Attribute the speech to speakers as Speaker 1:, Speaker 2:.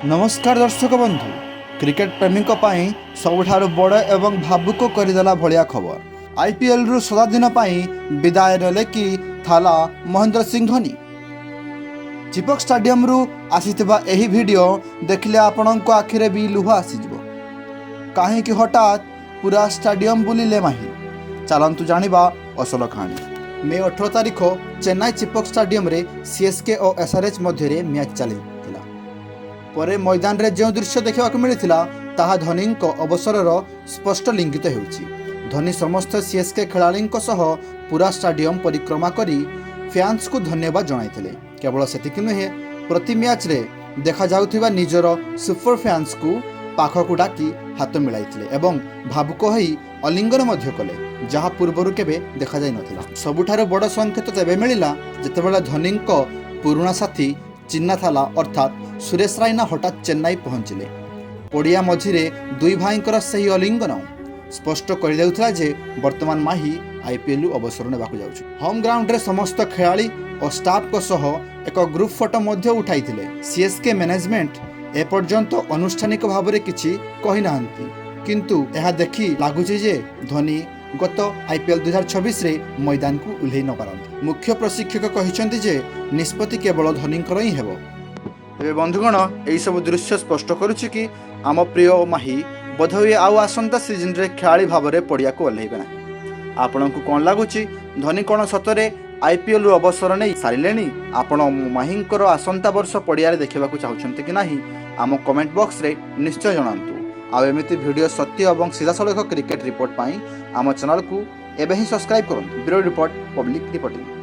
Speaker 1: नमस्कार दर्शक बंधु क्रिकेट प्रेमी सबुठारु बड़ एवं भावुक करदेला भलिया खबर आईपीएल रु 7 दिन विदाय नेले कि थाला महेंद्र सिंह धोनी। चेपॉक स्टेडियम रु आसीथिबा एही वीडियो देखिले आपणଙ୍କ आखिरे भी लुह आसीजिवो काहेकि हठात पूरा स्टेडियम बुलिले माही। चलंतु जानिबा असल कहानी। मे 18 तारिख चेन्नई चेपॉक स्टेडियम रे सीएसके और एसआरएच मध्य मैच चली परे मैदान रे जो दृश्य देखा मिलता ताहा धोनी अवसरर स्पष्ट लिंगित होउछि। धोनी समस्त सीएसके खेलाड़ी पूरा स्टेडियम परिक्रमा करी फैंस को धन्यवाद जणाइथिले। केवल सेतिक नुहे प्रति मैच रे देखा जाउथिबा निजर सुपर फैंस को पाखकु डाकी हाथ मिलाइथिले एवं भावुक होई अलिंगन मध्य कले जहाँ पूर्वर केबे देखा जाय नथिला। सबुठारो बड़ संकेत तेबे मिलिला जेतेबेला धोनी पुराणा साथी चिन्ना थाला अर्थात सुरेश रायना हठात चेन्नई पहुंचले। पड़िया मझिरे दुई भाईंकर सही अलिंगन स्पष्ट कर देउथला जे वर्तमान माही आईपीएल अवसर नेबाकु जाउछु। होम ग्राउंड रे समस्त खेलाड़ी और स्टाफ को सह एक ग्रुप फोटो मध्य उठाइथिले। सीएसके मैनेजमेंट एपर्यंत अनुष्ठानिक भाव में किछि कहि नाहंती, किंतु यह देखि लागुछि जे धोनी गत आईपीएल 2026 रे मैदान को उल्लै न पारंती। मुख्य प्रशिक्षक कहिसंती जे निष्पत्ति केवल धोनीकर ही हेबो। ए बंधुगण एई सब दृश्य स्पष्ट करुछि कि आम प्रिय माही बोधहुए आउ आसंता सीजन रे खेलाड़ी भाव में पड़िया को ओल्लैबे ना। आपनकु कोन लागुछि धोनी कोन सतरे आईपीएल रु अवसर नै सारिलेनी? आपण माहींकर आसंता वर्ष पड़िया रे देखिबाकू चाहुछंती कि नाही आम कमेंट बॉक्स रे निश्चय जणांतु। आ एमिति वीडियो सत्य एवं सीधासलख क्रिकेट रिपोर्ट पाई आम चैनल को एबे ही सब्सक्राइब करंतु। Bureau report public reporting.